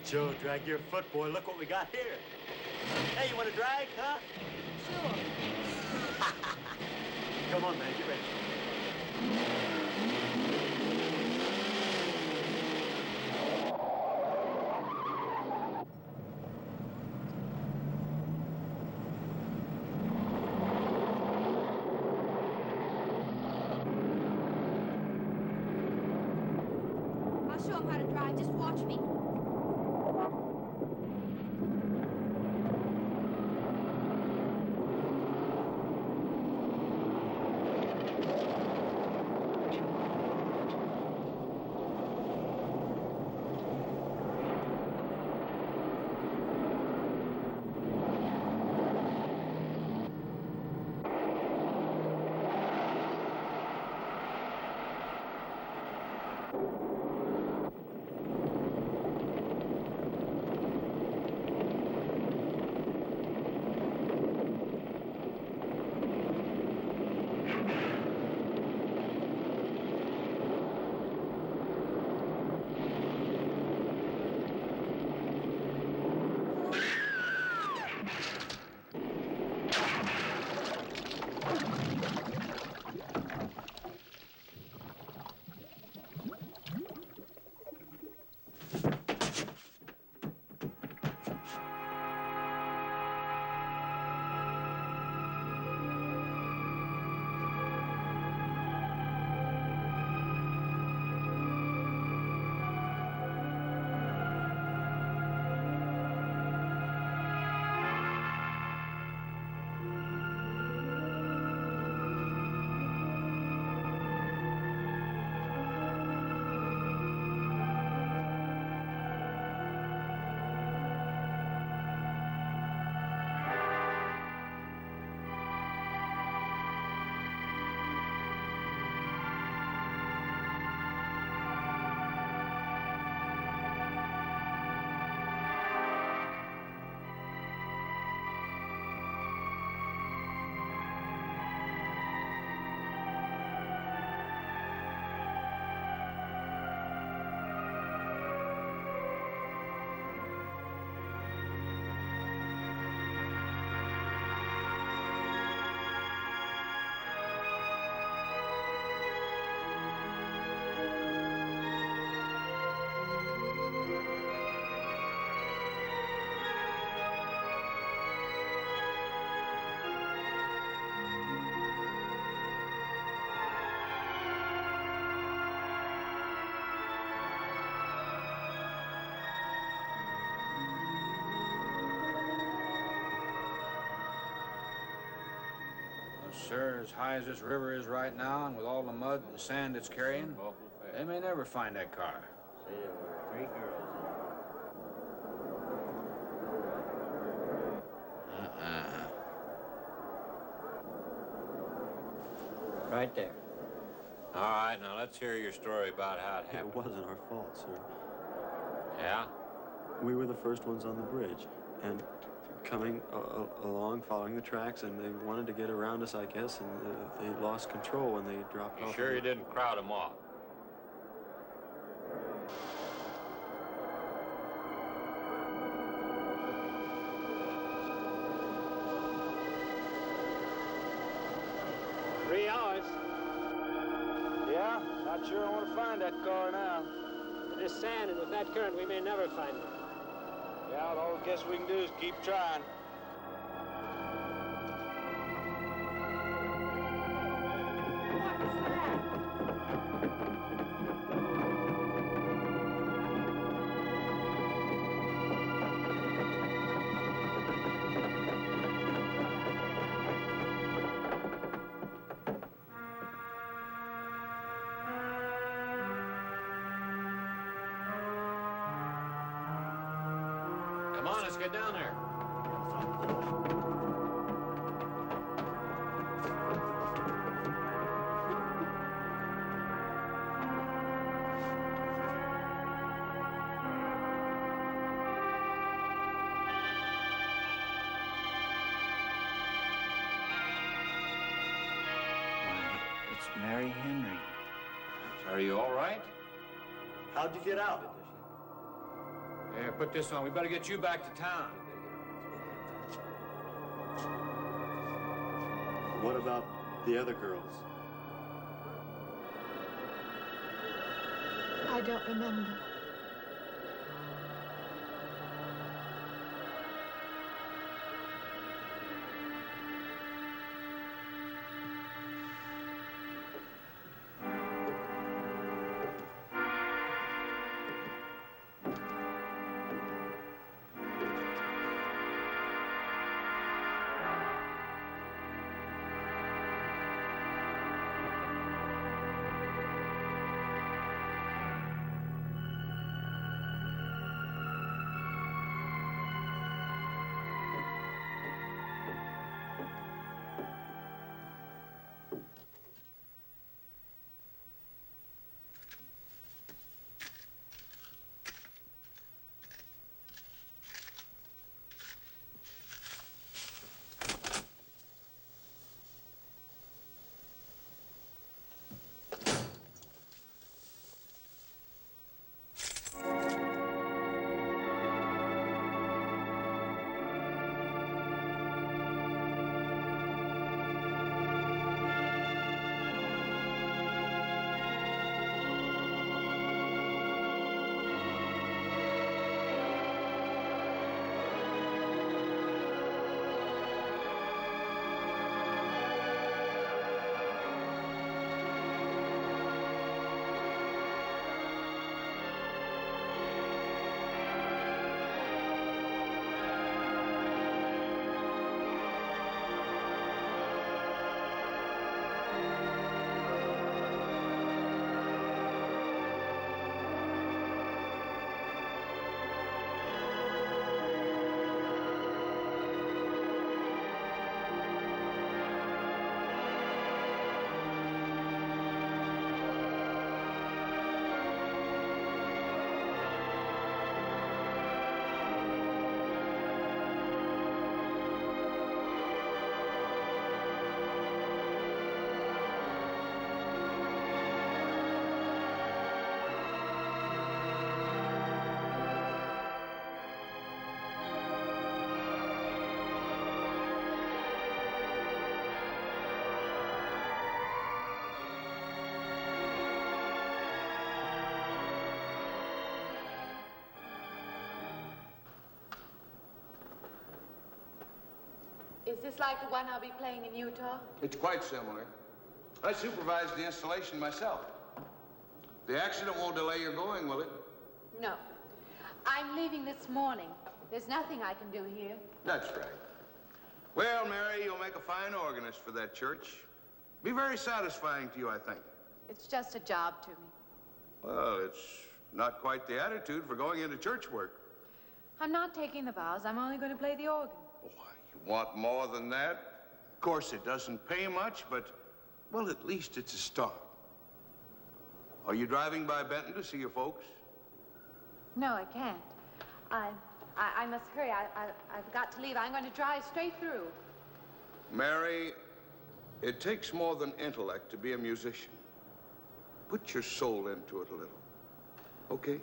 Joe, drag your foot, boy. Look what we got here. Hey, you want to drag, huh? Sure. Come on, man. Get ready. I'll show him how to drive. Just watch me. Sir, as high as this river is right now, and with all the mud and sand it's carrying, they may never find that car. See, there were 3 girls in it. Right there. All right, now let's hear your story about how it happened. It wasn't our fault, sir. Yeah? We were the first ones on the bridge, and coming along, following the tracks, and they wanted to get around us, I guess, and they lost control when they dropped You off. sure you didn't crowd them off? Yeah? Not sure I want to find that car now. With this sand and with that current, we may never find it. Yeah, all I guess we can do is keep trying. Come on, let's get down there. It's Mary Henry. Are you all right? How'd you get out? Yeah, put this on. We better get you back to town. What about the other girls? I don't remember. Is this like the one I'll be playing in Utah? It's quite similar. I supervised the installation myself. The accident won't delay your going, will it? No. I'm leaving this morning. There's nothing I can do here. That's right. Well, Mary, you'll make a fine organist for that church. Be very satisfying to you, I think. It's just a job to me. Well, it's not quite the attitude for going into church work. I'm not taking the vows. I'm only going to play the organ. Oh, you want more than that? Of course, it doesn't pay much, but, well, at least it's a start. Are you driving by Benton to see your folks? No, I can't. I must hurry. I've got to leave. I'm going to drive straight through. Mary, it takes more than intellect to be a musician. Put your soul into it a little, okay?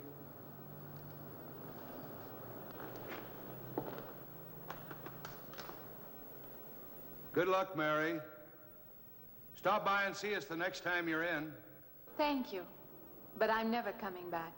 Good luck, Mary. Stop by and see us the next time you're in. Thank you. But I'm never coming back.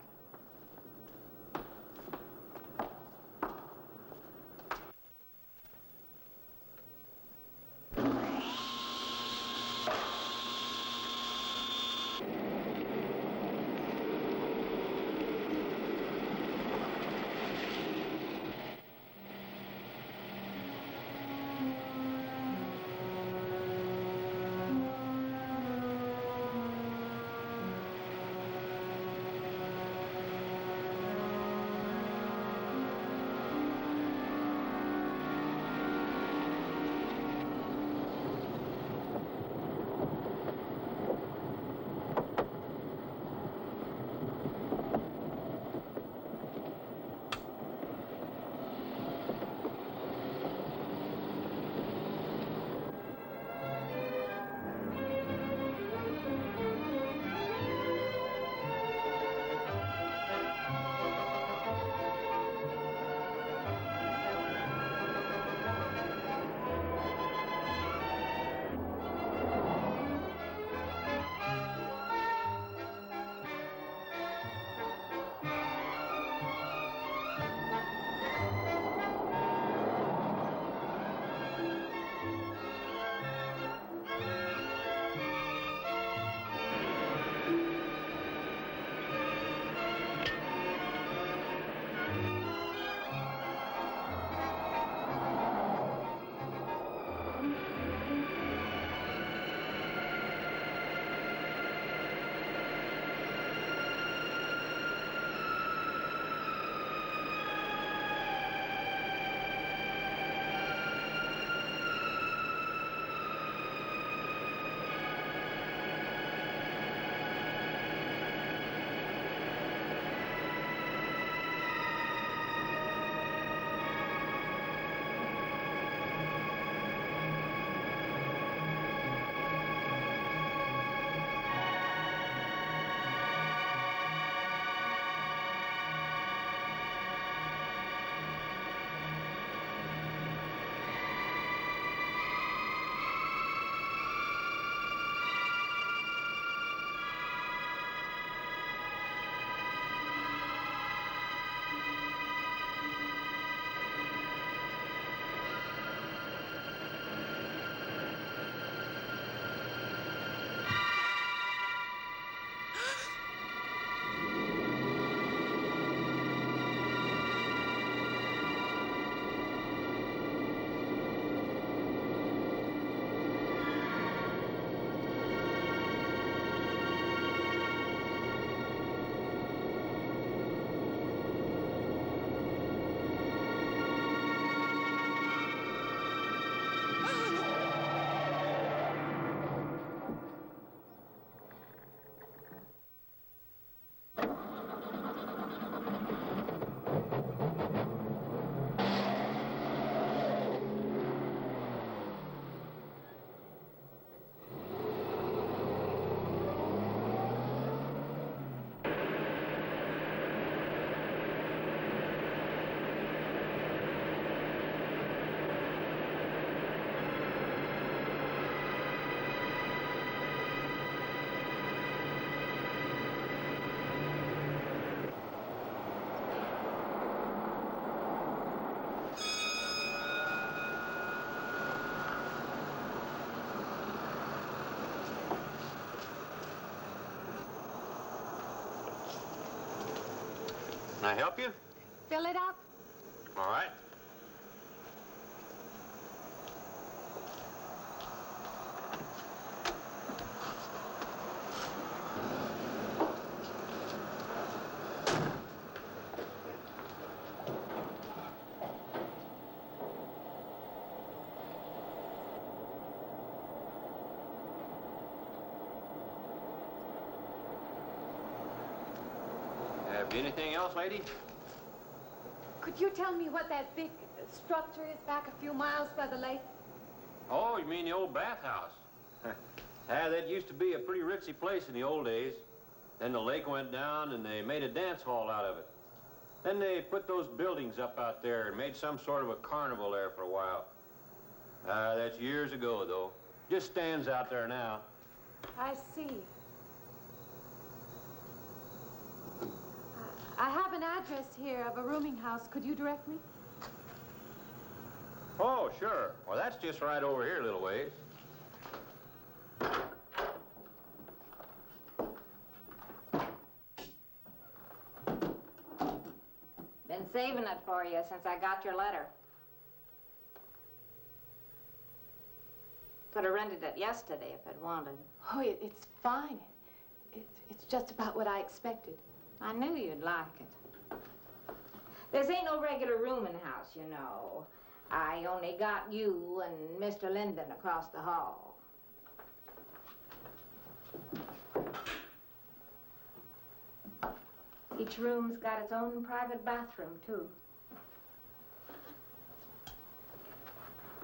help you? Fill it up? All right. Anything else, lady? Could you tell me what that big structure is back a few miles by the lake? Oh, you mean the old bathhouse? That used to be a pretty ritzy place in the old days. Then the lake went down and they made a dance hall out of it. Then they put those buildings up out there and made some sort of a carnival there for a while. That's years ago, though. Just stands out there now. I see. I have an address here of a rooming house. Could you direct me? Oh, sure. Well, that's just right over here a little ways. Been saving it for you since I got your letter. Could have rented it yesterday if I'd wanted. Oh, it's fine. It's just about what I expected. I knew you'd like it. This ain't no regular rooming house, you know. I only got you and Mr. Linden across the hall. Each room's got its own private bathroom, too.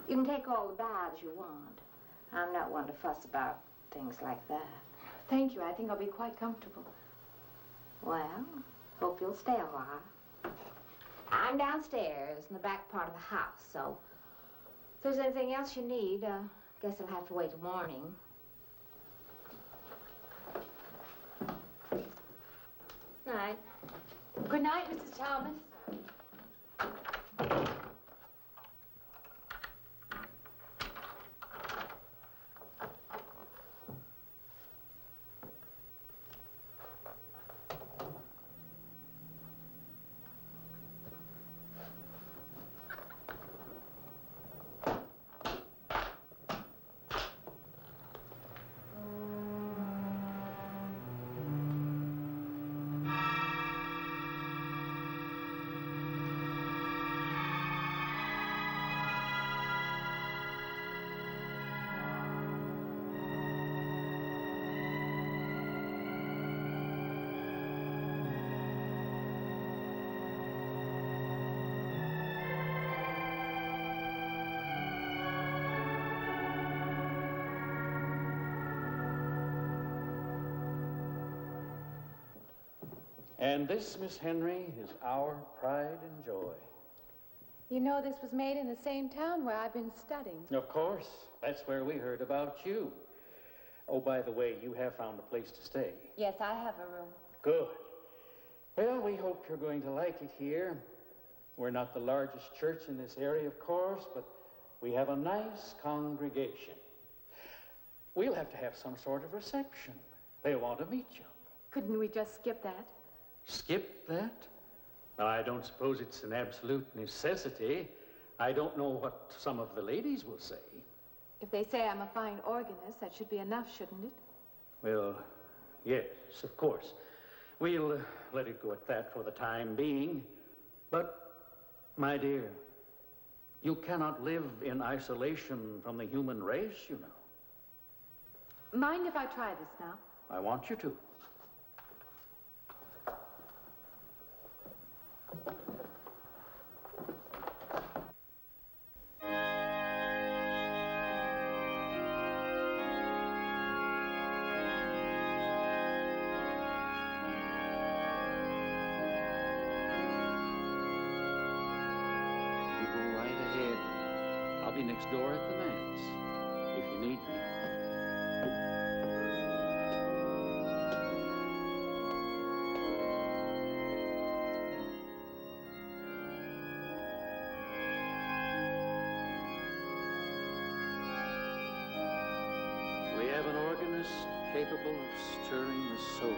You can take all the baths you want. I'm not one to fuss about things like that. Thank you. I think I'll be quite comfortable. Well, hope you'll stay a while. I'm downstairs in the back part of the house, so if there's anything else you need, guess I'll have to wait till morning. Night. Good night, Mrs. Thomas. And this, Miss Henry, is our pride and joy. You know, this was made in the same town where I've been studying. Of course. That's where we heard about you. Oh, by the way, you have found a place to stay. Yes, I have a room. Good. Well, we hope you're going to like it here. We're not the largest church in this area, of course, but we have a nice congregation. We'll have to have some sort of reception. They'll want to meet you. Couldn't we just skip that? Skip that? Well, I don't suppose it's an absolute necessity. I don't know what some of the ladies will say. If they say I'm a fine organist, that should be enough, shouldn't it? Well, yes, of course. We'll let it go at that for the time being. But, my dear, you cannot live in isolation from the human race, you know. Mind if I try this now? I want you to. I'll be next door at the manse, if you need me. We have an organist capable of stirring the soul.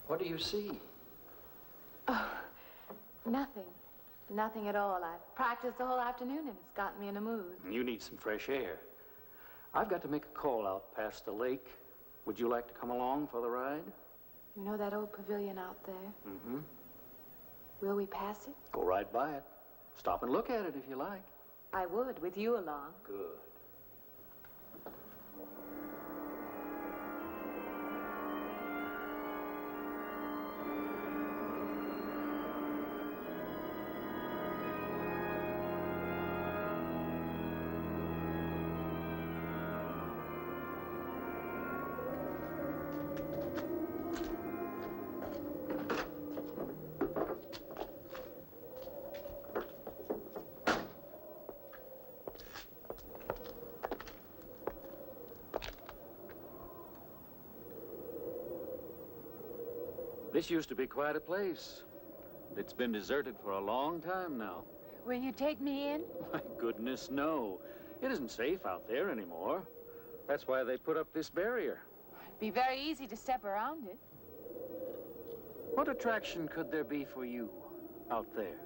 What do you see? Oh, nothing. Nothing at all. I've practiced the whole afternoon and it's gotten me in a mood. You need some fresh air. I've got to make a call out past the lake. Would you like to come along for the ride? You know that old pavilion out there? Mm-hmm. Will we pass it? Go right by it. Stop and look at it if you like. I would, with you along. Good. This used to be quite a place. It's been deserted for a long time now. Will you take me in? My goodness, no. It isn't safe out there anymore. That's why they put up this barrier. It'd be very easy to step around it. What attraction could there be for you out there?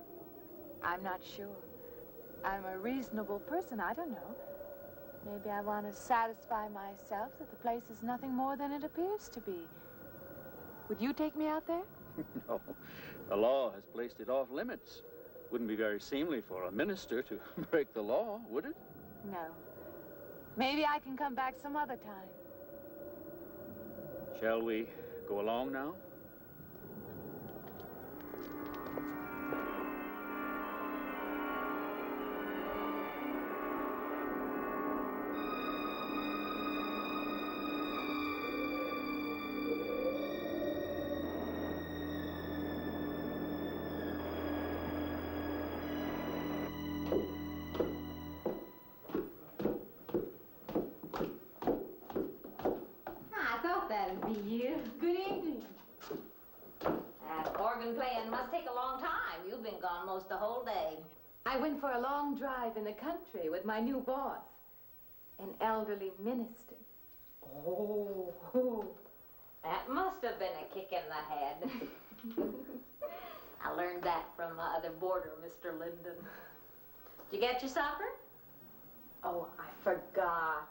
I'm not sure. I'm a reasonable person. I don't know. Maybe I want to satisfy myself that the place is nothing more than it appears to be. Would you take me out there? No. The law has placed it off limits. Wouldn't be very seemly for a minister to break the law, would it? No. Maybe I can come back some other time. Shall we go along now? That'd be you. Good evening. That organ playing must take a long time. You've been gone most the whole day. I went for a long drive in the country with my new boss, an elderly minister. Oh, that must have been a kick in the head. I learned that from my other boarder, Mr. Linden. Did you get your supper? Oh, I forgot.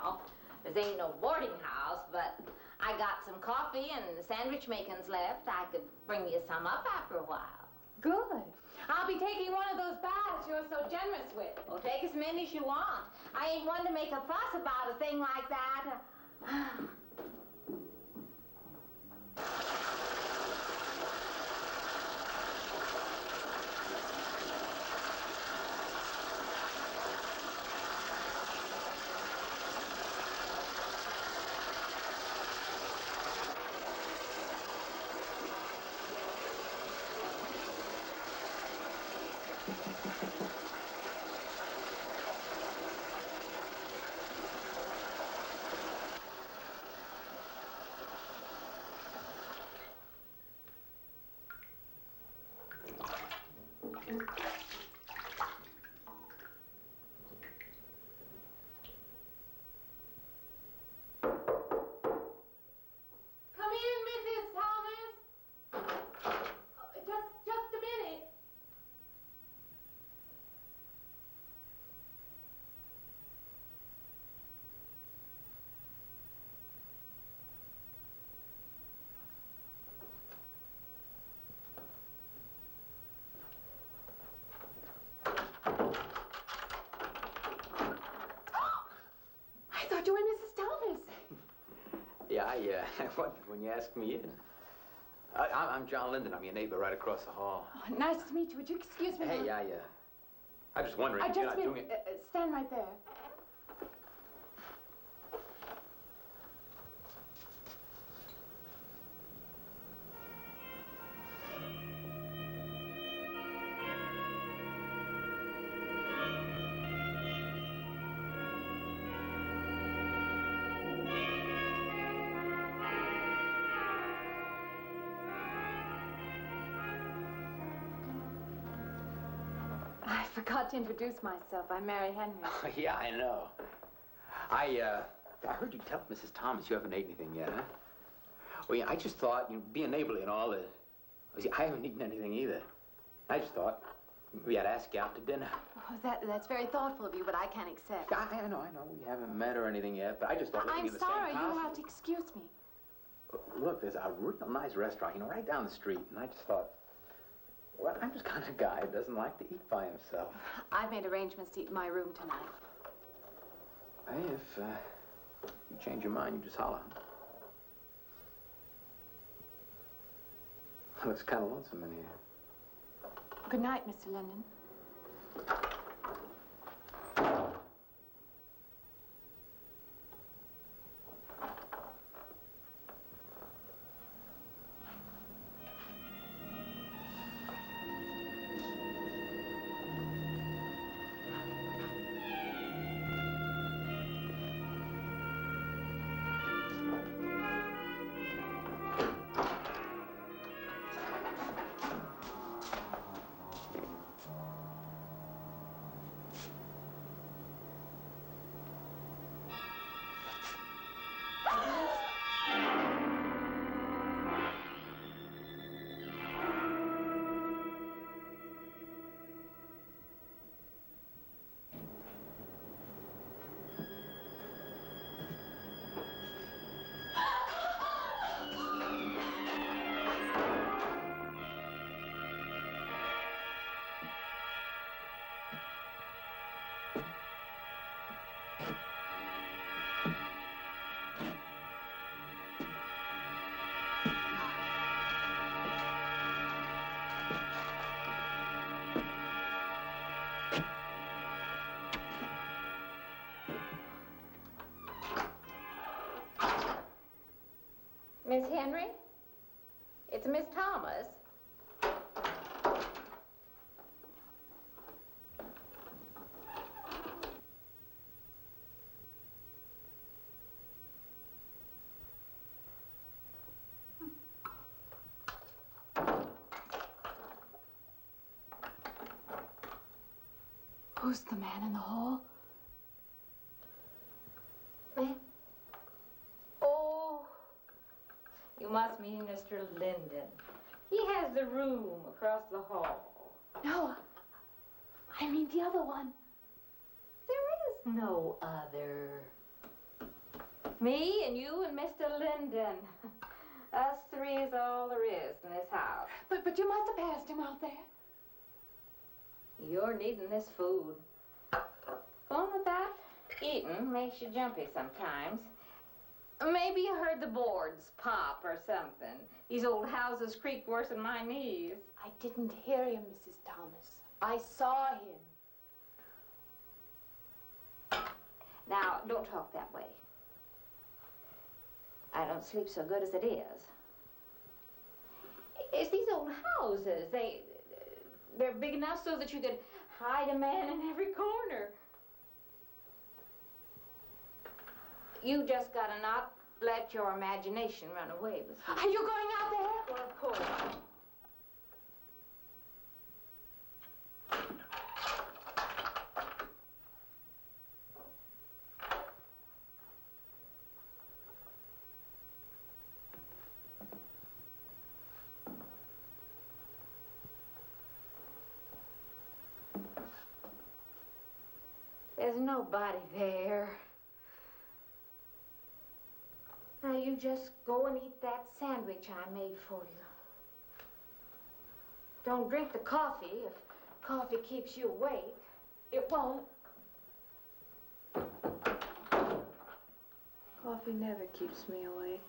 Well, this ain't no boarding house, but I got some coffee and sandwich makings left. I could bring you some up after a while. Good. I'll be taking one of those baths you're so generous with. Well, take as many as you want. I ain't one to make a fuss about a thing like that. I thought you were Mrs. Thomas. Yeah, I wondered when you asked me in. I'm John Linden. I'm your neighbor right across the hall. Oh, nice to meet you. Would you excuse me? Hey, I'm just wondering if you're not doing it. Stand right there. I forgot to introduce myself. I'm Mary Henry. Oh, yeah, I know. I heard you tell Mrs. Thomas you haven't ate anything yet, huh? Well, yeah, I just thought, you know, being neighborly and all, see, I haven't eaten anything either. I just thought we had to ask you out to dinner. Oh, that's very thoughtful of you, but I can't accept. I know. We haven't met or anything yet, but I just thought living I'm in the sorry. same house. You'll have to excuse me. Look, there's a real nice restaurant, you know, right down the street, and I just thought, well, I'm just kind of guy who doesn't like to eat by himself. I've made arrangements to eat in my room tonight. Hey, if you change your mind, you just holler. Looks kind of lonesome in here. Good night, Mr. Linden. Miss Henry? It's Miss Thomas. Who's the man in the hall? Man? Oh, you must mean Mr. Linden. He has the room across the hall. No, I mean the other one. There is no other. Me and you and Mr. Linden. Us three is all there is in this house. But you must have passed him out there. You're needing this food. Going without eating makes you jumpy sometimes. Maybe you heard the boards pop or something. These old houses creak worse than my knees. I didn't hear him, Mrs. Thomas. I saw him. Now, don't talk that way. I don't sleep so good as it is. It's these old houses. They're big enough so that you could hide a man in every corner. You just gotta not let your imagination run away with you. Are you going out there? Well, of course. There's nobody there. Now you just go and eat that sandwich I made for you. Don't drink the coffee if coffee keeps you awake. It won't. Coffee never keeps me awake.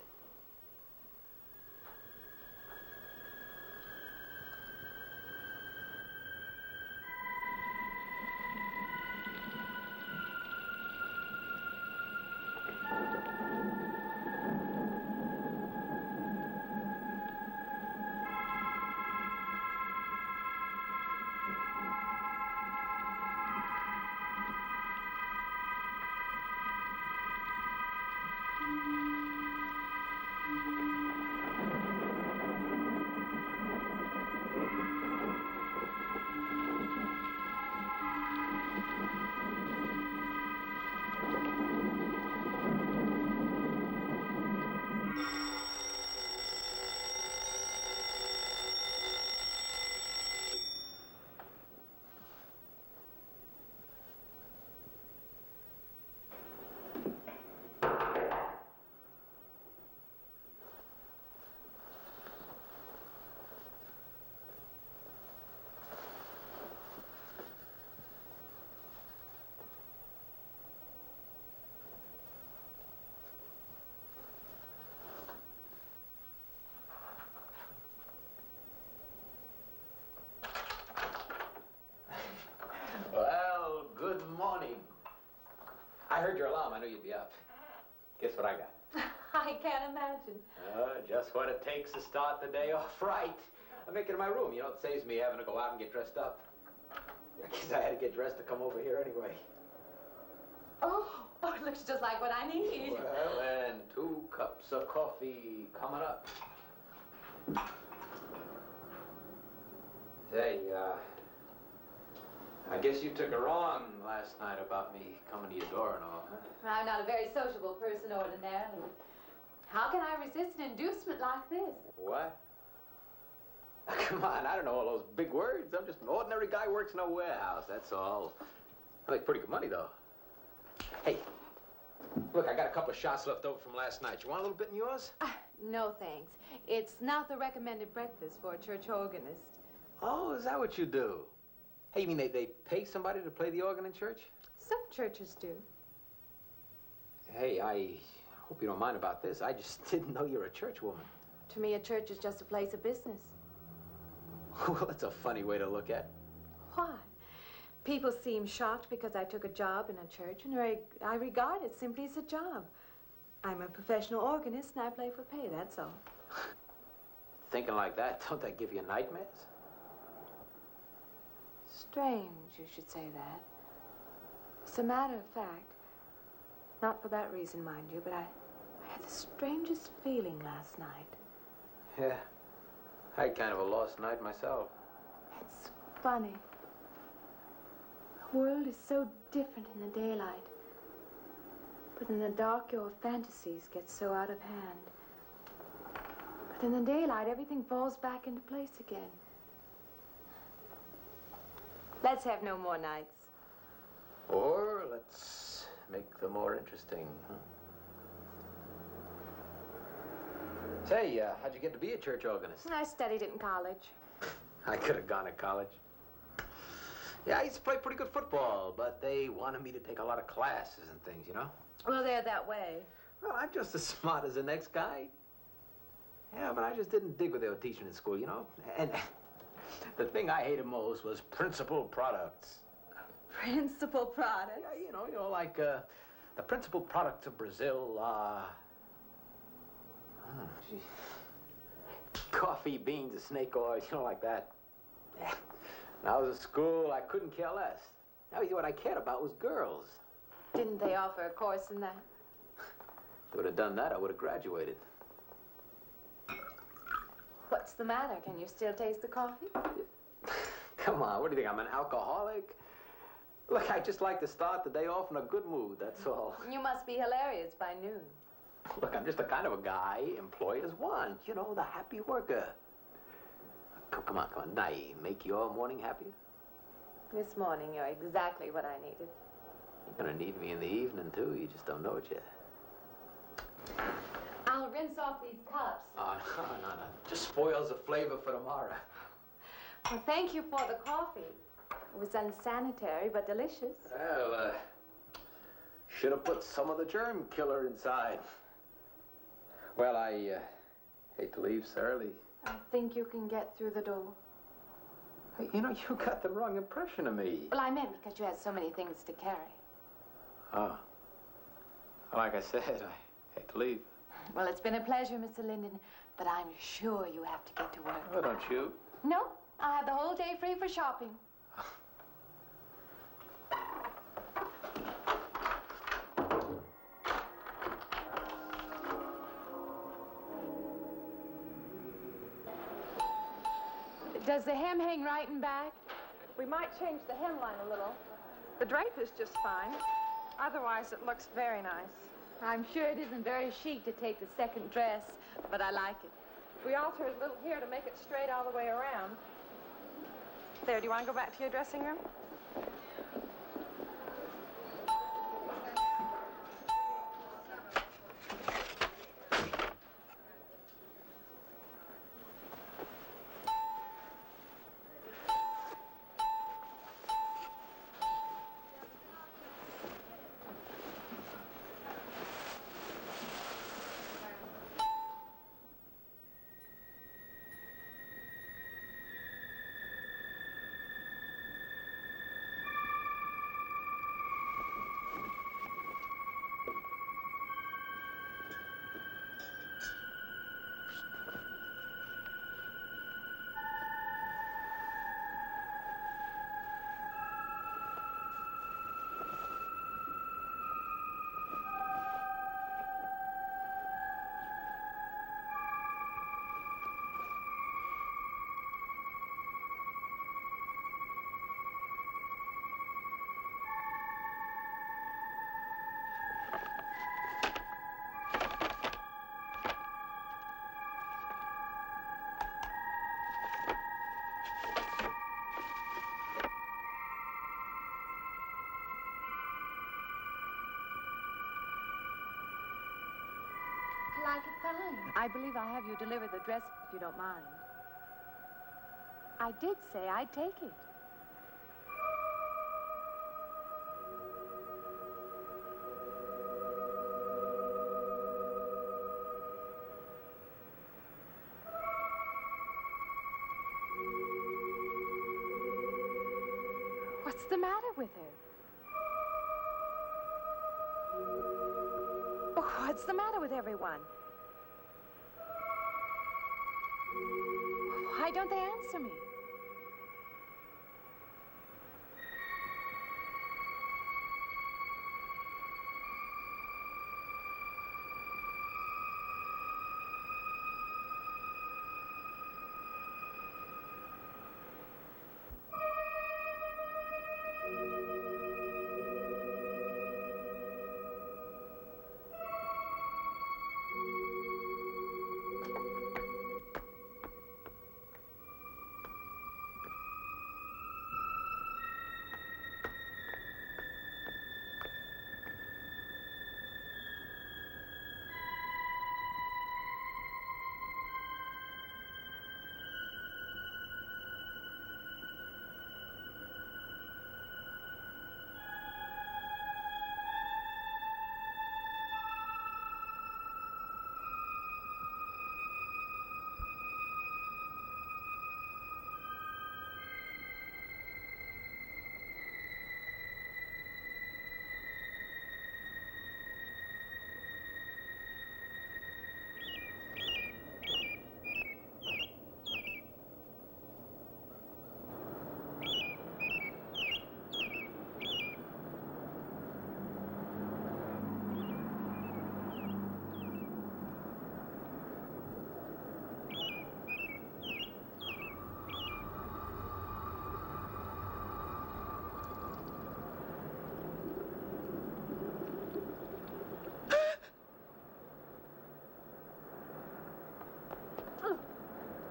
your alarm, I knew you'd be up. Guess what I got? I can't imagine. Just what it takes to start the day off right. I make it in my room. You know, it saves me having to go out and get dressed up. I guess I had to get dressed to come over here anyway. Oh, it looks just like what I need. Well, and 2 cups of coffee coming up. Say, I guess you took it wrong last night about me coming to your door and all, huh? I'm not a very sociable person ordinarily. How can I resist an inducement like this? What? Come on, I don't know all those big words. I'm just an ordinary guy who works in a warehouse, that's all. I make pretty good money, though. Hey, look, I got a couple of shots left over from last night. You want a little bit in yours? No, thanks. It's not the recommended breakfast for a church organist. Oh, is that what you do? Hey, you mean they pay somebody to play the organ in church? Some churches do. Hey, I hope you don't mind about this. I just didn't know you're a church woman. To me, a church is just a place of business. Well, that's a funny way to look at it. Why? People seem shocked because I took a job in a church, and I regard it simply as a job. I'm a professional organist, and I play for pay, that's all. Thinking like that, don't that give you nightmares? Strange you should say that. As a matter of fact, not for that reason, mind you, but I had the strangest feeling last night. Yeah, I had kind of a lost night myself. It's funny. The world is so different in the daylight. But in the dark, your fantasies get so out of hand. But in the daylight, everything falls back into place again. Let's have no more nights. Or let's make them more interesting, huh? Say, how'd you get to be a church organist? I studied it in college. I could have gone to college. Yeah, I used to play pretty good football, but they wanted me to take a lot of classes and things, you know? Well, they're that way. Well, I'm just as smart as the next guy. Yeah, but I just didn't dig what they were teaching in school, you know? And the thing I hated most was principal products. Principal products? Yeah, you know, like the principal products of Brazil are... coffee, beans, snake oil, you know, like that. Yeah. When I was at school, I couldn't care less. Now, what I cared about was girls. Didn't they offer a course in that? If they would have done that, I would have graduated. What's the matter? Can you still taste the coffee? Come on, what do you think, I'm an alcoholic? Look, I just like to start the day off in a good mood, that's all. You must be hilarious by noon. Look, I'm just the kind of a guy employers want, you know, the happy worker. Come on, now, make your morning happier? This morning, you're exactly what I needed. You're gonna need me in the evening, too. You just don't know it yet. I'll rinse off these cups. Oh, no. Just spoils the flavor for tomorrow. Well, thank you for the coffee. It was unsanitary, but delicious. Well, should have put some of the germ killer inside. Well, I hate to leave so early. I think you can get through the door. Hey, you know, you got the wrong impression of me. Well, I meant because you had so many things to carry. Oh. Like I said, I hate to leave. Well, it's been a pleasure, Mr. Linden, but I'm sure you have to get to work. Oh, don't you? No, I have the whole day free for shopping. Does the hem hang right and back? We might change the hemline a little. The drape is just fine. Otherwise, it looks very nice. I'm sure it isn't very chic to take the second dress, but I like it. We alter a little here to make it straight all the way around. There, do you want to go back to your dressing room? like it fine. I believe I have you deliver the dress if you don't mind. I did say I'd take it. What's the matter with her? What's the matter with everyone? Why don't they answer me?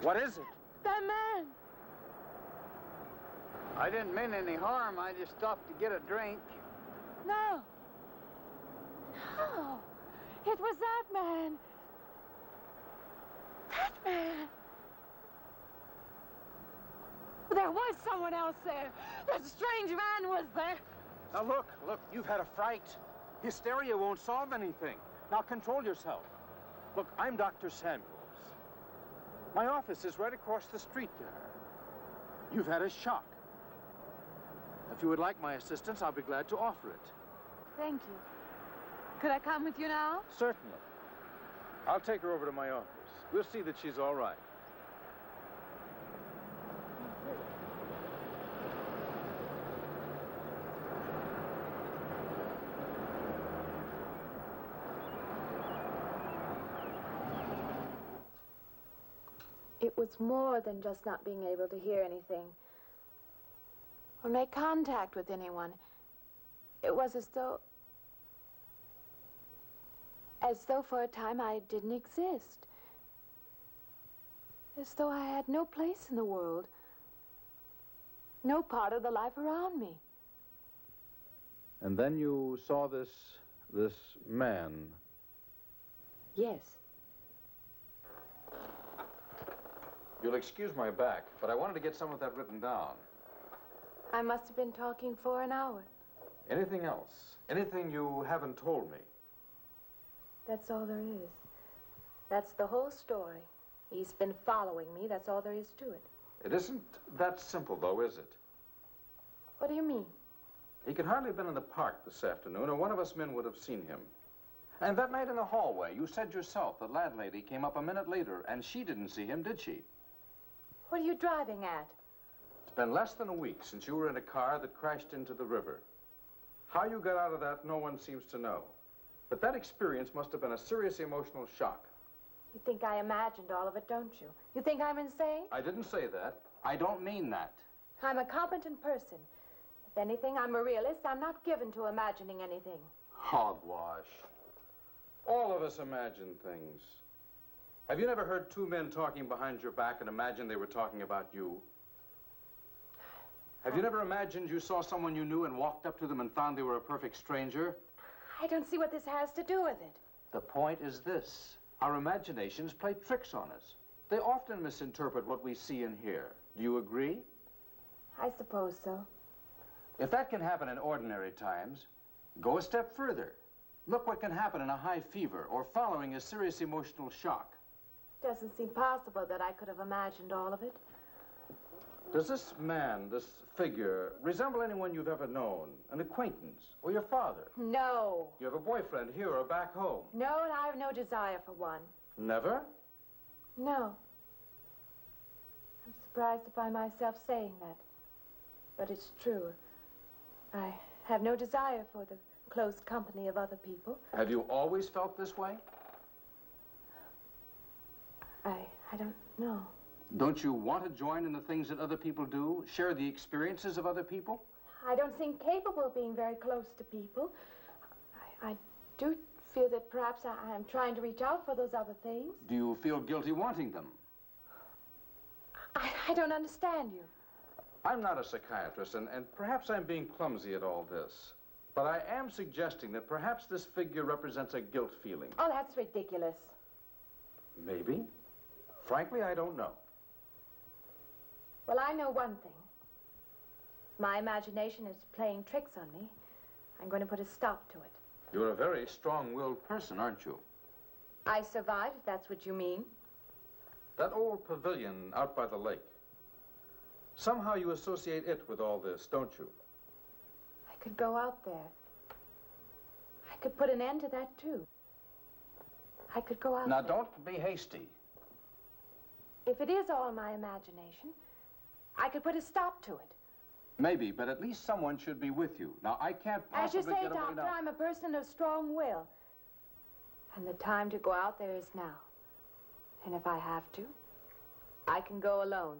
What is it? That man! I didn't mean any harm. I just stopped to get a drink. No. No. It was that man. That man. There was someone else there. That strange man was there. Now look, you've had a fright. Hysteria won't solve anything. Now control yourself. Look, I'm Dr. Samuels. My office is right across the street there. You've had a shock. If you would like my assistance, I'll be glad to offer it. Thank you. Could I come with you now? Certainly. I'll take her over to my office. We'll see that she's all right. It was more than just not being able to hear anything or make contact with anyone. It was as though for a time I didn't exist. As though I had no place in the world, no part of the life around me. And then you saw this man. Yes. You'll excuse my back, but I wanted to get some of that written down. I must have been talking for an hour. Anything else? Anything you haven't told me? That's all there is. That's the whole story. He's been following me. That's all there is to it. It isn't that simple, though, is it? What do you mean? He could hardly have been in the park this afternoon, or one of us men would have seen him. And that night in the hallway, you said yourself the landlady came up a minute later, and she didn't see him, did she? What are you driving at? It's been less than a week since you were in a car that crashed into the river. How you got out of that, no one seems to know. But that experience must have been a serious emotional shock. You think I imagined all of it, don't you? You think I'm insane? I didn't say that. I don't mean that. I'm a competent person. If anything, I'm a realist. I'm not given to imagining anything. Hogwash. All of us imagine things. Have you never heard two men talking behind your back and imagined they were talking about you? Have you never imagined you saw someone you knew and walked up to them and found they were a perfect stranger? I don't see what this has to do with it. The point is this. Our imaginations play tricks on us. They often misinterpret what we see and hear. Do you agree? I suppose so. If that can happen in ordinary times, go a step further. Look what can happen in a high fever or following a serious emotional shock. Doesn't seem possible that I could have imagined all of it. Does this man, this figure, resemble anyone you've ever known? An acquaintance? Or your father? No. You have a boyfriend here or back home? No, and I have no desire for one. Never? No. I'm surprised to find myself saying that. But it's true. I have no desire for the close company of other people. Have you always felt this way? I don't know. Don't you want to join in the things that other people do? Share the experiences of other people? I don't seem capable of being very close to people. I do feel that perhaps I'm trying to reach out for those other things. Do you feel guilty wanting them? I don't understand you. I'm not a psychiatrist, and perhaps I'm being clumsy at all this. But I am suggesting that perhaps this figure represents a guilt feeling. Oh, that's ridiculous. Maybe. Frankly, I don't know. Well, I know one thing. My imagination is playing tricks on me. I'm going to put a stop to it. You're a very strong-willed person, aren't you? I survived, if that's what you mean. That old pavilion out by the lake. Somehow you associate it with all this, don't you? I could go out there. I could put an end to that, too. I could go out Now, there. don't be hasty. If it is all my imagination, I could put a stop to it. Maybe, but at least someone should be with you. Now, I can't As you possibly say, get away Doctor, now. I'm a person of strong will. And the time to go out there is now. And if I have to, I can go alone.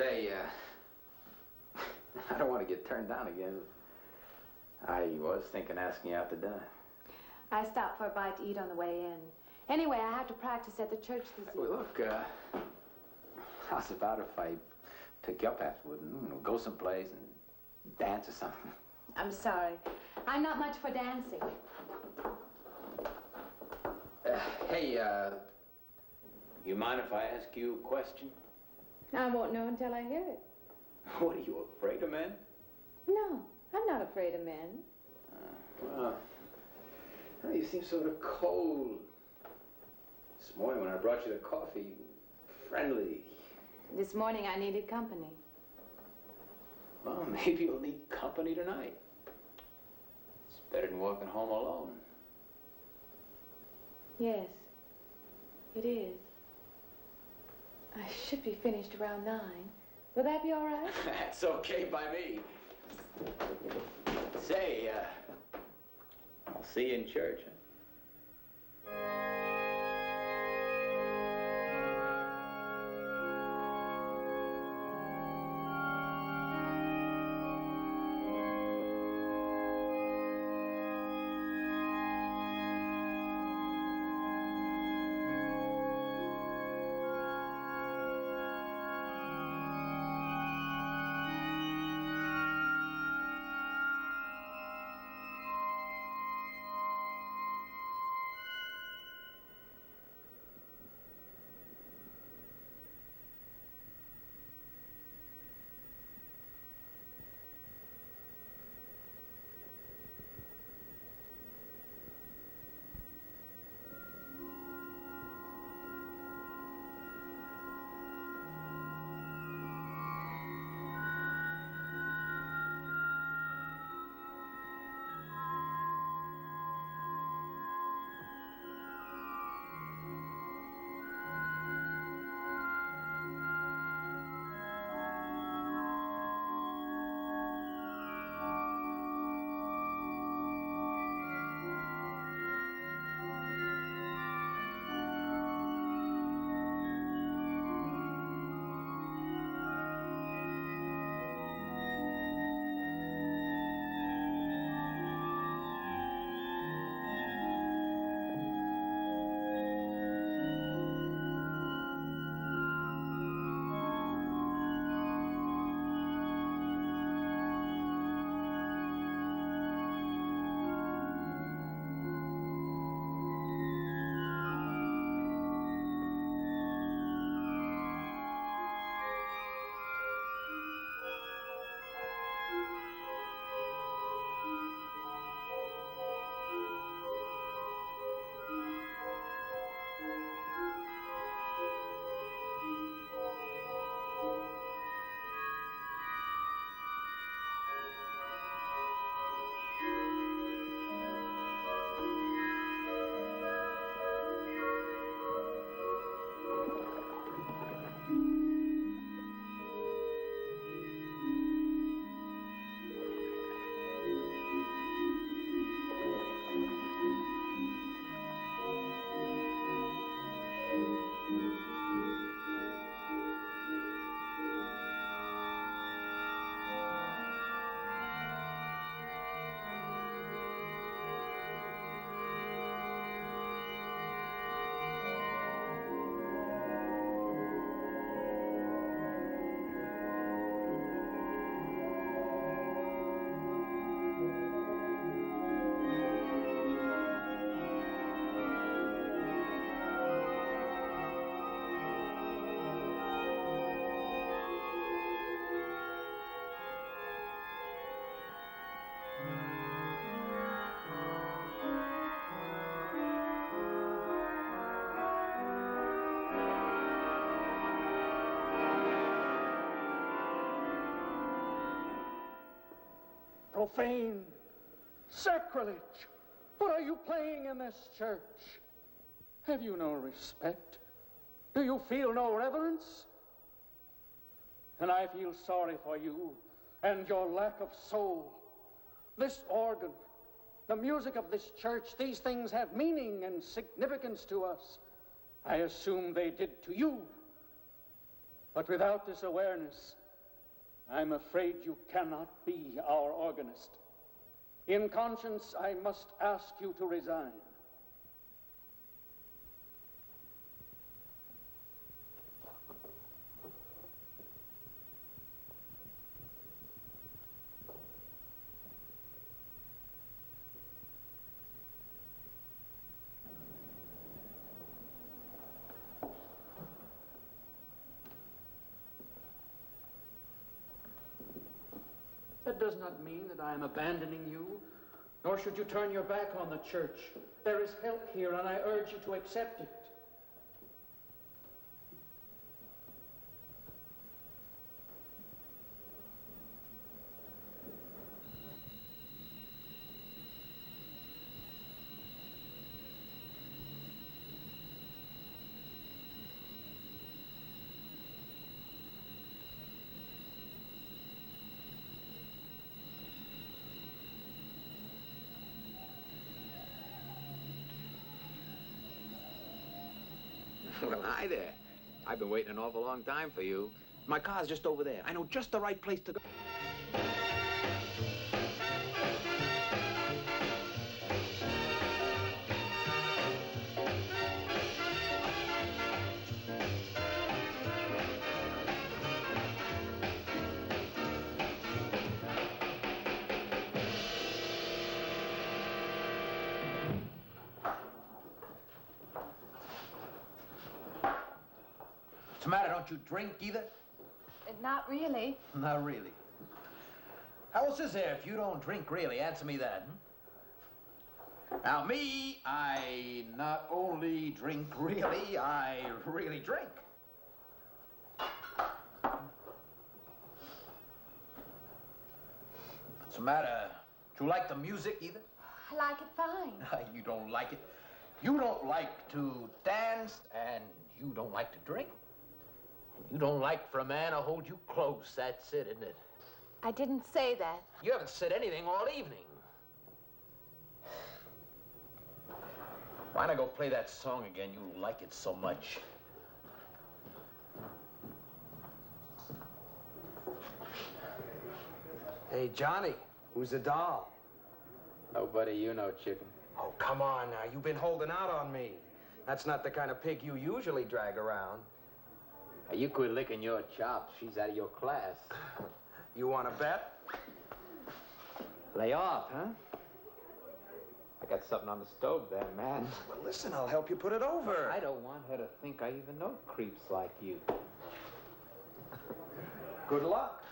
Say, I don't want to get turned down again. I was thinking asking you out to dinner. I stopped for a bite to eat on the way in. Anyway, I have to practice at the church this evening. Well, look, how's about if I took you up afterward and go someplace and dance or something? I'm sorry. I'm not much for dancing. Hey, you mind if I ask you a question? I won't know until I hear it. What, are you afraid of men? No, I'm not afraid of men. Well, you seem sort of cold. This morning when I brought you the coffee, friendly. This morning I needed company. Well, maybe you'll need company tonight. It's better than walking home alone. Yes, it is. I should be finished around 9. Will that be all right? That's okay by me. Say, I'll see you in church, huh? Profane, sacrilege. What are you playing in this church? Have you no respect? Do you feel no reverence? And I feel sorry for you and your lack of soul. This organ, the music of this church, these things have meaning and significance to us. I assume they did to you. But without this awareness, I'm afraid you cannot be our organist. In conscience, I must ask you to resign. That does not mean that I am abandoning you, nor should you turn your back on the church. There is help here, and I urge you to accept it. Well, hi there. I've been waiting an awful long time for you. My car's just over there. I know just the right place to go. What's the matter? Don't you drink either? Not really. Not really. How else is there if you don't drink really? Answer me that. Now, me, I not only drink really, I really drink. What's the matter? Do you like the music either? I like it fine. You don't like it. You don't like to dance, and you don't like to drink. You don't like for a man to hold you close. That's it, isn't it? I didn't say that. You haven't said anything all evening. Why not go play that song again? You like it so much. Hey, Johnny, who's the doll? Nobody you know, chicken. Oh, come on now. You've been holding out on me. That's not the kind of pig you usually drag around. You quit licking your chops. She's out of your class. You want to bet? Lay off, huh? I got something on the stove there, man. Well, listen, I'll help you put it over. I don't want her to think I even know creeps like you. Good luck.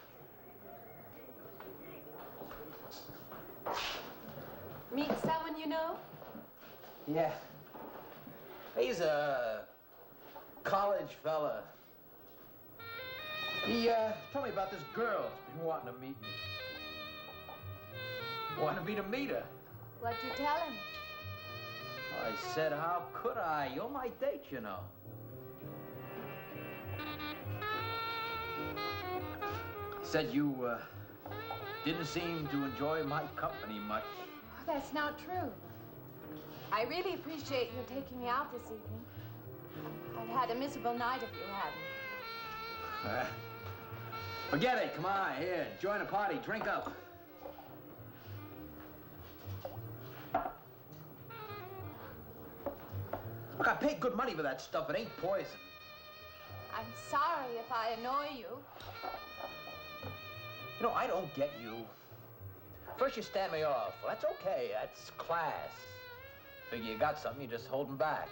Meet someone you know? Yeah. He's a college fella. He told me about this girl who's been wanting to meet me. Wanted me to meet her. What'd you tell him? I said, how could I? You're my date, you know. He said you didn't seem to enjoy my company much. Oh, that's not true. I really appreciate you taking me out this evening. I'd had a miserable night if you hadn't. Forget it. Come on, here. Join the party. Drink up. Look, I paid good money for that stuff. It ain't poison. I'm sorry if I annoy you. You know, I don't get you. First you stand me off. Well, that's okay. That's class. Figure you got something, you just holding back.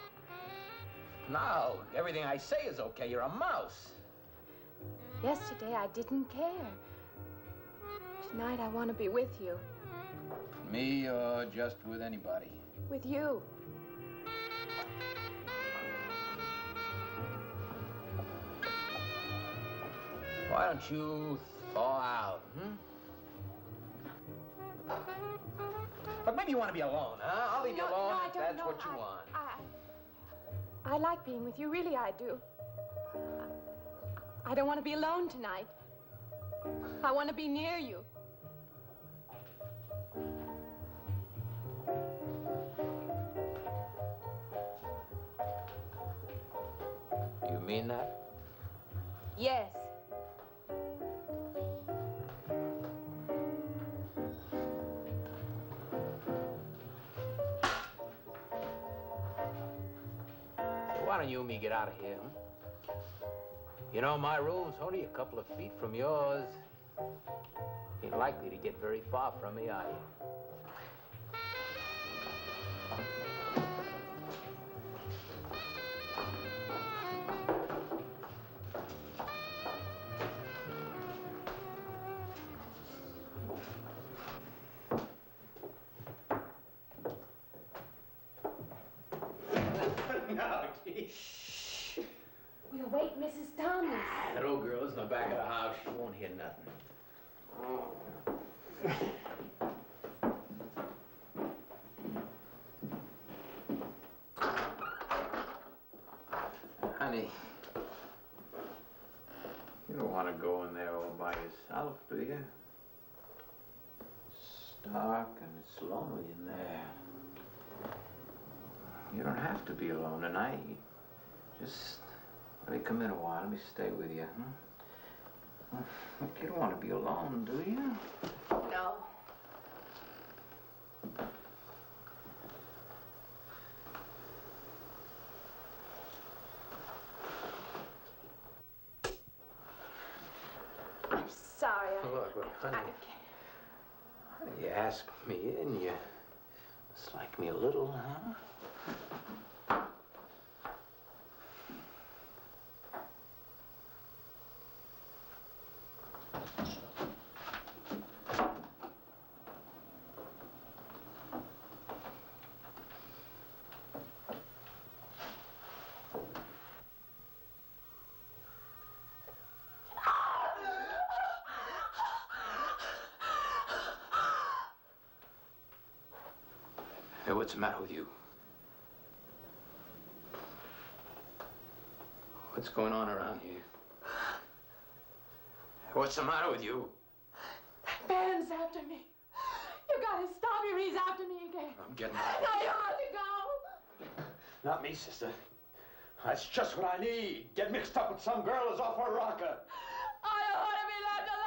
Now, everything I say is okay. You're a mouse. Yesterday, I didn't care. Tonight, I want to be with you. Me or just with anybody? With you. Why don't you thaw out, But maybe you want to be alone, huh? I'll leave you alone no, if that's what you want. I like being with you, really I do. I don't want to be alone tonight. I want to be near you. You mean that? Yes. So why don't you and me get out of here, huh? You know, my room's only a couple of feet from yours. Ain't likely to get very far from me, are you? No, Shh. We'll wake Mrs. Thomas. That old girl's in the back of the house. She won't hear nothing. Honey, you don't want to go in there all by yourself, do you? It's dark and it's lonely in there. You don't have to be alone tonight. Just let me come in a while. Let me stay with you, huh? Look, you don't want to be alone, do you? No. I'm sorry. Look, honey. You asked me in, you dislike me a little, huh? Hey, what's the matter with you? What's going on around here? What's the matter with you? That man's after me. You gotta stop him. He's after me again. I'm getting Now you have to go. Not me, sister. That's just what I need. Get mixed up with some girl who's off her rocker. I don't want to be left alone.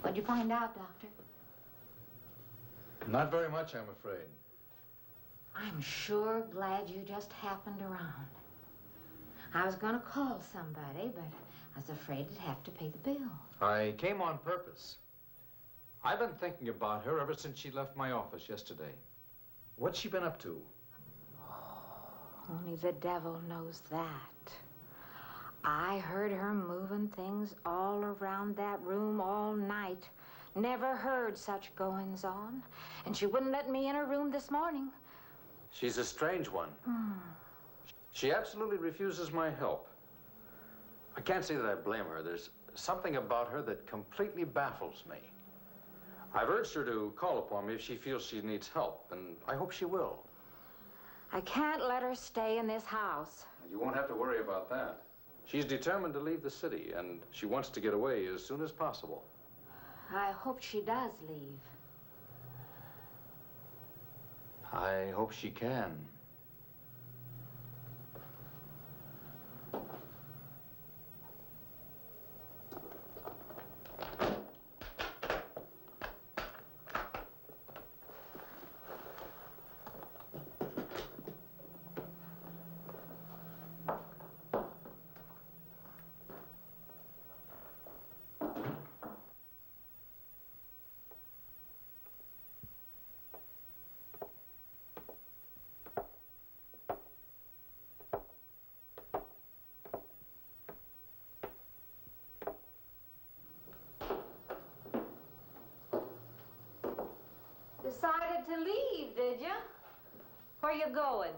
What'd you find out, Doctor? Not very much, I'm afraid. I'm sure glad you just happened around. I was gonna call somebody, but I was afraid I'd have to pay the bill. I came on purpose. I've been thinking about her ever since she left my office yesterday. What's she been up to? Only the devil knows that. I heard her moving things all around that room all night. Never heard such goings on. And she wouldn't let me in her room this morning. She's a strange one. She absolutely refuses my help. I can't say that I blame her. There's something about her that completely baffles me. I've urged her to call upon me if she feels she needs help, and I hope she will. I can't let her stay in this house. You won't have to worry about that. She's determined to leave the city, and she wants to get away as soon as possible. I hope she does leave. I hope she can. Decided to leave, did you? Where you going?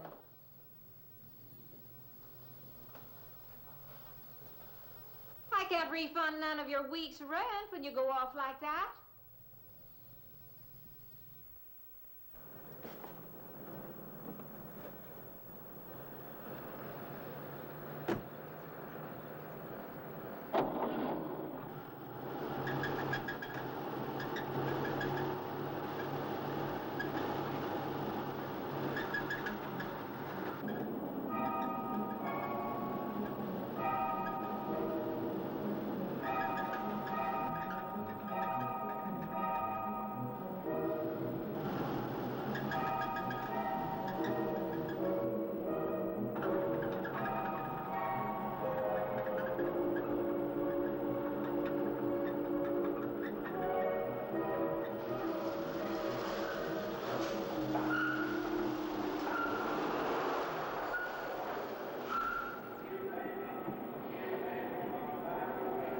I can't refund none of your week's rent when you go off like that.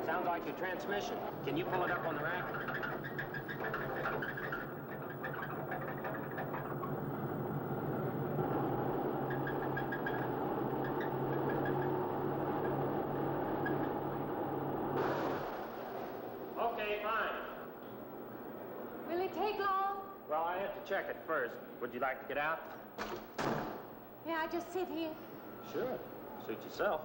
Sounds like your transmission. Can you pull it up on the rack? Okay, fine. Will it take long? Well, I have to check it first. Would you like to get out? May I just sit here? Sure. Suit yourself.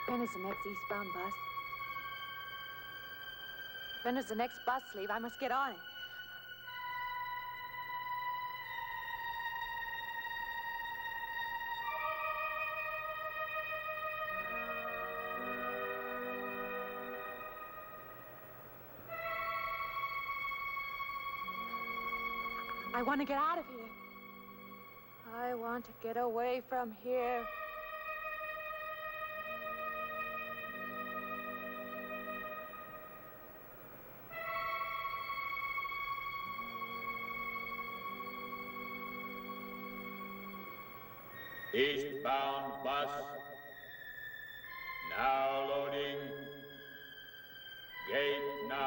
When is the next eastbound bus? When does the next bus leave? I must get on it. I want to get out of here. I want to get away from here. Eastbound bus, now loading, gate 9.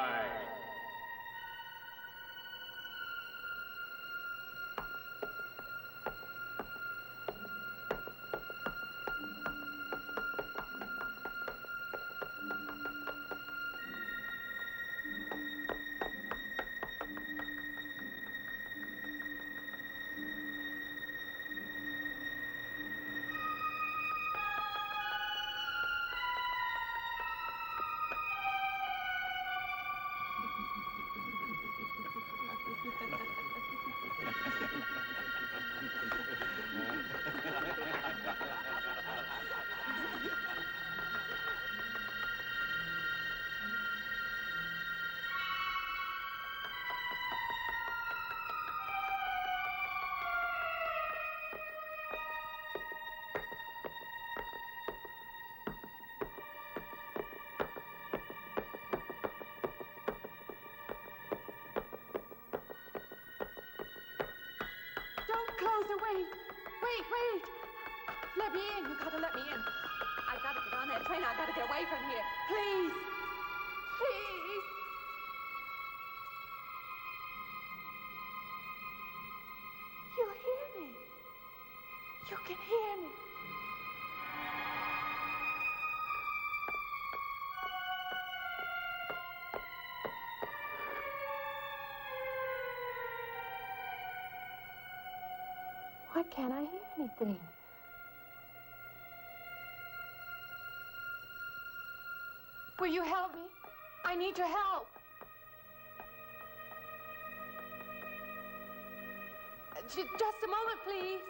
wait! Let me in. You gotta let me in. I gotta get on that train. I gotta get away from here. Please! Please! You hear me? You can hear me. Why can't I hear anything? Will you help me? I need your help. Just a moment, please.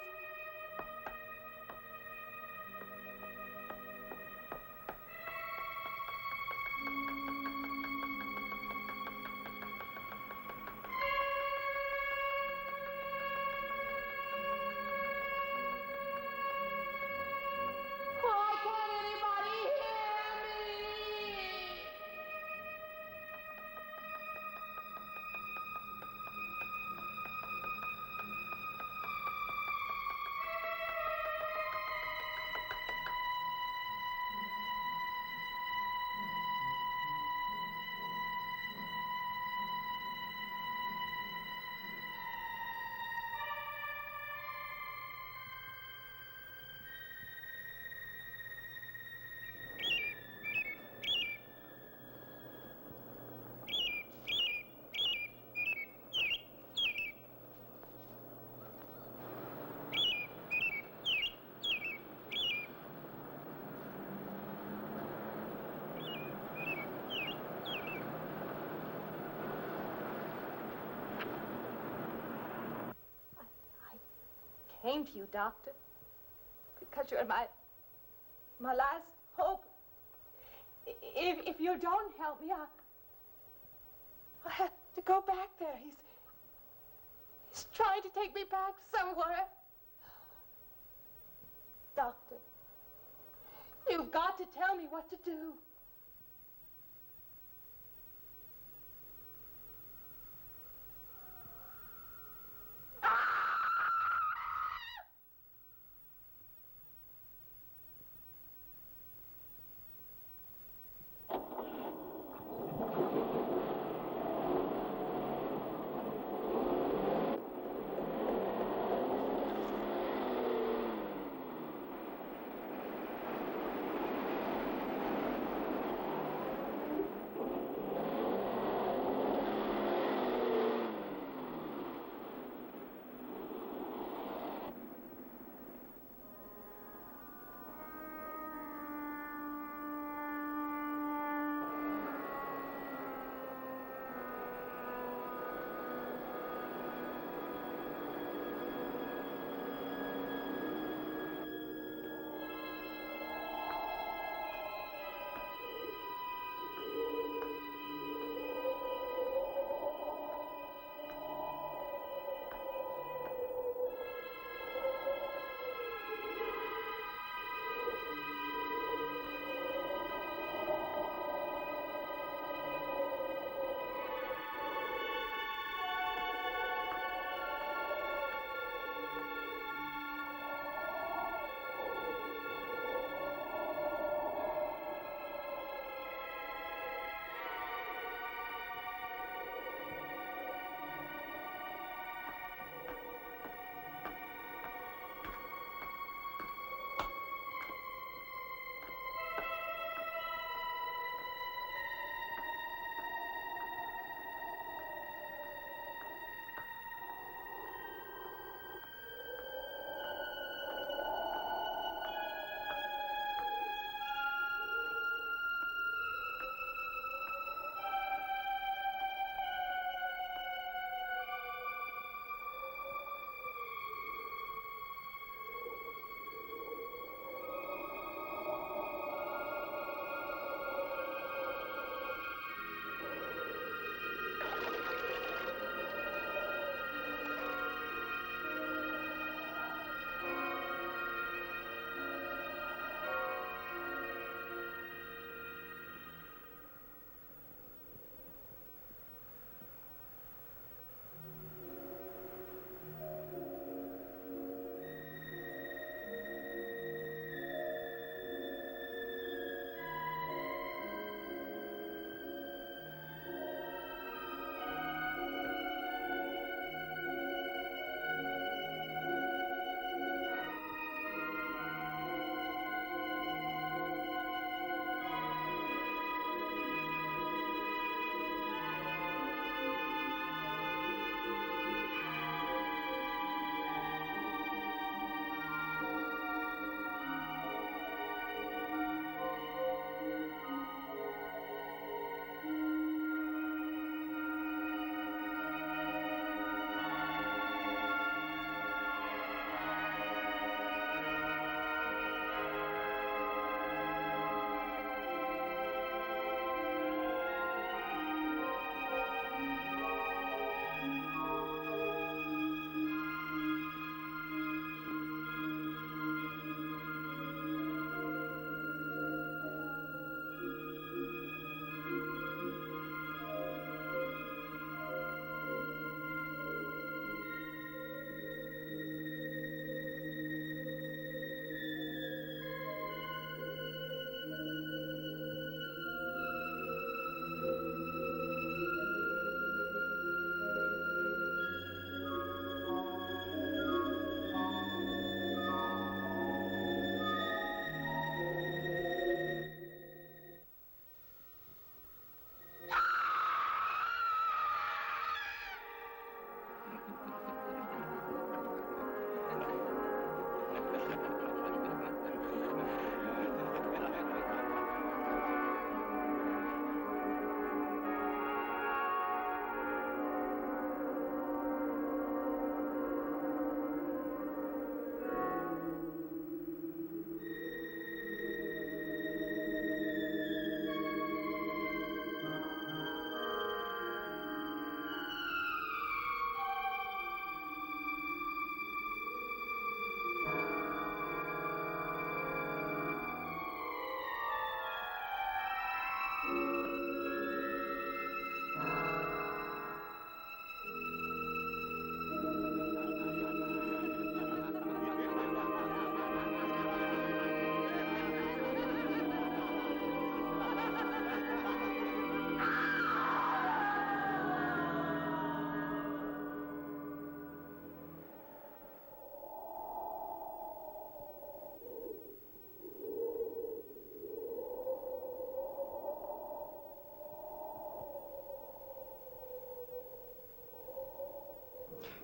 Why can't anybody hear me? Came to you, Doctor, because you're my last hope. If you don't help me, I'll have to go back there. He's trying to take me back somewhere. Doctor, you've got to tell me what to do.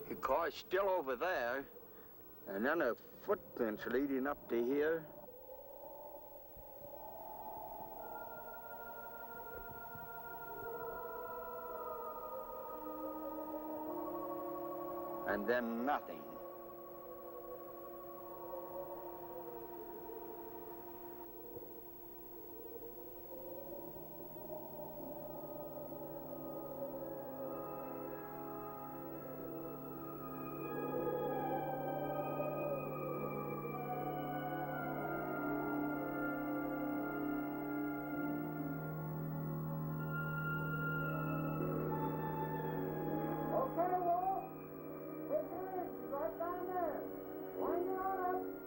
The car's still over there, and then a footprints leading up to here. And then nothing. Okay, Wolf. Take it in. Right down there. Wind it on up.